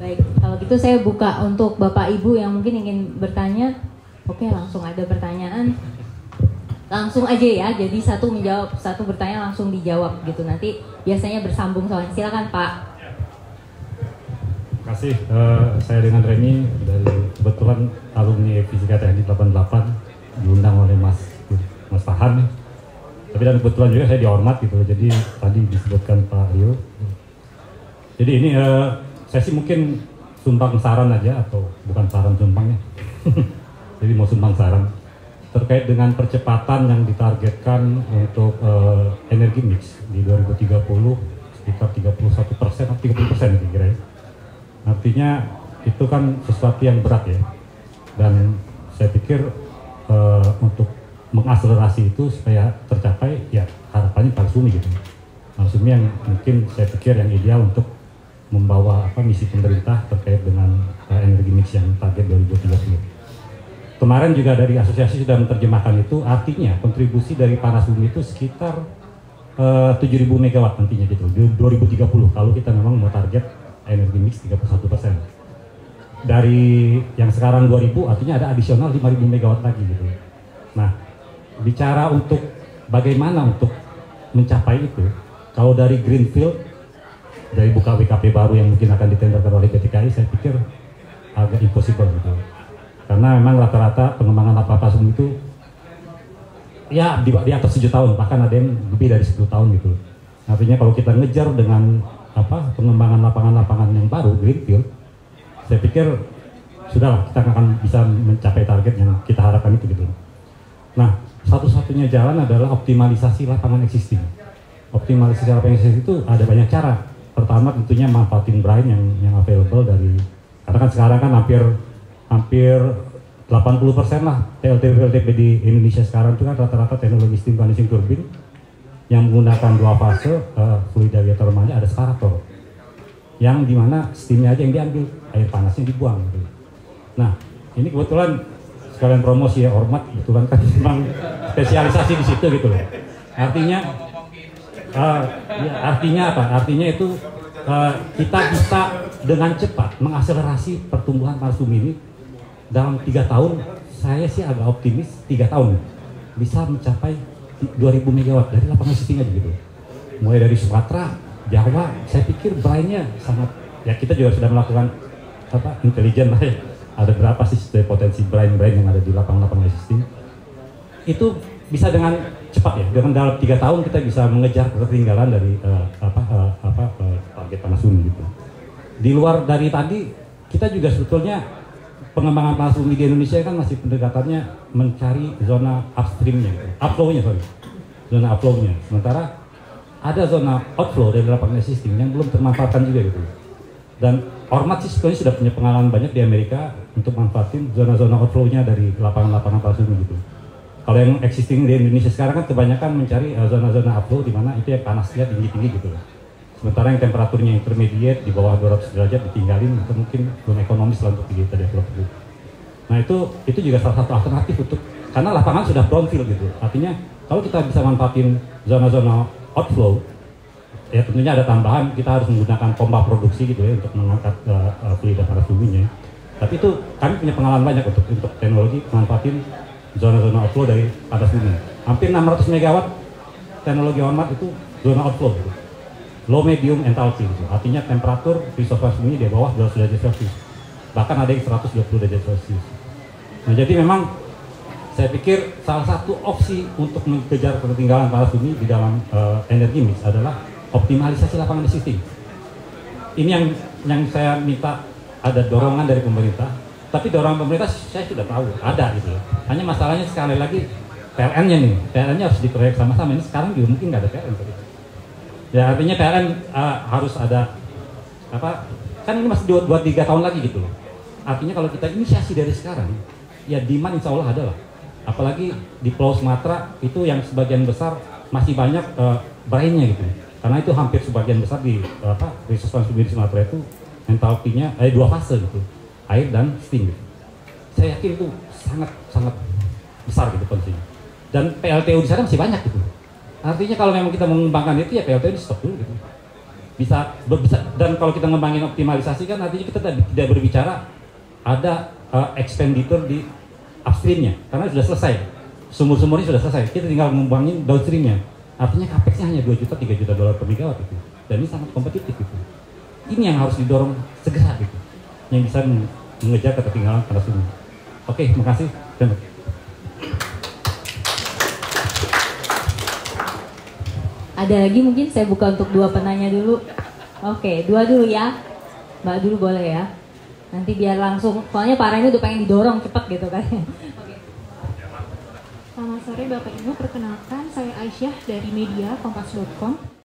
Baik, kalau gitu saya buka untuk Bapak Ibu yang mungkin ingin bertanya. Oke, langsung ada pertanyaan. Langsung aja ya, jadi satu menjawab, satu bertanya langsung dijawab gitu. Nanti biasanya bersambung soalnya. Silakan Pak. Terima kasih, saya dengan Reni dari kebetulan alumni Fisika Teknik 88 diundang oleh Mas Farhan. Tapi dan kebetulan juga saya dihormat gitu, jadi tadi disebutkan Pak Rio. Jadi ini saya sih mungkin sumbang saran aja, atau bukan saran sumbang ya. Jadi mau sumbang saran terkait dengan percepatan yang ditargetkan untuk energi mix di 2030 sekitar 31% atau 30% kira-kira ya. Artinya itu kan sesuatu yang berat ya, dan saya pikir untuk mengakselerasi itu supaya tercapai ya harapannya Parsumi gitu. Parsumi yang mungkin saya pikir yang ideal untuk membawa misi pemerintah terkait dengan energi mix yang target 2030. Kemarin juga dari asosiasi sudah menerjemahkan itu, artinya kontribusi dari Parsumi itu sekitar 7.000 megawatt nantinya gitu di 2030 kalau kita memang mau target energi mix 31%. Dari yang sekarang 2.000 artinya ada adisional 5.000 megawatt lagi gitu. Nah, bicara untuk bagaimana untuk mencapai itu, kalau dari greenfield, dari buka WKP baru yang mungkin akan ditenderkan oleh PTKI, saya pikir agak impossible gitu. Karena memang rata-rata pengembangan Parsumi itu ya di atas 7 tahun, bahkan ada yang lebih dari 10 tahun gitu. Artinya kalau kita ngejar dengan pengembangan lapangan-lapangan yang baru, greenfield, saya pikir sudahlah kita akan bisa mencapai target yang kita harapkan itu gitu. Nah, satu-satunya jalan adalah optimalisasi lapangan existing. Optimalisasi lapangan existing itu ada banyak cara. Pertama tentunya manfaatin brine yang available dari, karena kan sekarang kan hampir 80% lah PLTP di Indonesia sekarang itu kan rata-rata teknologi steam conditioning turbine yang menggunakan 2 fase fluid geothermalnya, ada separator yang dimana steamnya aja yang diambil, air panasnya dibuang gitu. Nah, ini kebetulan sekalian promosi ya, Ormat kebetulan kan memang spesialisasi di situ gitu loh. Artinya artinya apa? Artinya itu kita bisa dengan cepat mengakselerasi pertumbuhan Parsumi ini dalam 3 tahun. Saya sih agak optimis 3 tahun bisa mencapai 2.000 megawatt dari lapangan existing aja gitu. Mulai dari Sumatera, Jawa, saya pikir brine-nya sangat, ya kita juga sudah melakukan intelijen lah ya. Ada berapa sih potensi brine yang ada di lapangan existing. Itu bisa dengan cepat ya, dengan dalam 3 tahun kita bisa mengejar ketertinggalan dari target Parsumi gitu. Di luar dari tadi, kita juga sebetulnya pengembangan Parsumi di Indonesia kan masih pendekatannya mencari zona upstreamnya, zona upflow-nya. Sementara ada zona outflow dari lapangan existing yang belum termanfaatkan juga gitu. Dan Ormat sih sebetulnya sudah punya pengalaman banyak di Amerika untuk manfaatin zona-zona outflow-nya dari lapangan-lapangan Parsumi gitu. Kalau yang existing di Indonesia sekarang kan kebanyakan mencari zona-zona upflow di mana itu yang panasnya tinggi-tinggi gitu. Sementara yang temperaturnya intermediate di bawah 200 derajat ditinggalin, itu mungkin belum ekonomis lah untuk kita develop itu. Nah itu juga salah satu alternatif untuk, karena lapangan sudah brownfield gitu. Artinya kalau kita bisa manfaatin zona-zona outflow, ya tentunya ada tambahan, kita harus menggunakan pompa produksi gitu ya untuk mengangkat fluid Parsumi-nya. Tapi itu kami punya pengalaman banyak untuk teknologi manfaatin zona-zona outflow dari Parsumi. Hampir 600 megawatt teknologi Ormat itu zona outflow gitu. Low medium enthalpy gitu. Artinya temperatur resource Parsumi di bawah 200 derajat Celcius. Bahkan ada yang 120 derajat Celcius. Nah, jadi memang saya pikir salah satu opsi untuk mengejar ketertinggalan Parsumi di dalam energi mix adalah optimalisasi lapangan existing. Ini yang saya minta ada dorongan dari pemerintah. Tapi dorongan pemerintah saya sudah tahu ada gitu. Hanya masalahnya sekali lagi PLN-nya nih. PLN-nya harus diproyek sama-sama. Ini sekarang juga mungkin nggak ada PLN. Ya artinya PLN harus ada kan ini masih 2-3 tahun lagi gitu loh. Artinya kalau kita inisiasi dari sekarang, ya demand insya Allah ada lah. Apalagi di Pulau Sumatera itu yang sebagian besar masih banyak brine-nya gitu. Karena itu hampir sebagian besar di resource Parsumi di Sumatera itu enthalpy-nya 2 fase gitu, air dan steam gitu. Saya yakin itu sangat besar gitu potensinya. Dan PLTU di sana masih banyak gitu. Artinya kalau memang kita mengembangkan itu ya PLTU di stop dulu gitu. Dan kalau kita ngembangin optimalisasi kan artinya kita tidak berbicara ada expenditure di upstreamnya karena sudah selesai, sumur-sumurnya sudah selesai, kita tinggal ngembangin downstreamnya, artinya capex-nya hanya 2 juta 3 juta dolar per megawatt itu, dan ini sangat kompetitif itu. Ini yang harus didorong segera gitu, yang bisa mengejar ketertinggalan panas bumi. Oke, makasih. Ada lagi mungkin saya buka untuk 2 penanya dulu. Oke, 2 dulu ya. Mbak dulu boleh ya. Nanti biar langsung, soalnya Pak Reni udah pengen didorong cepat gitu kan. Oke. Selamat sore Bapak Ibu, perkenalkan saya Aisyah dari media kompas.com.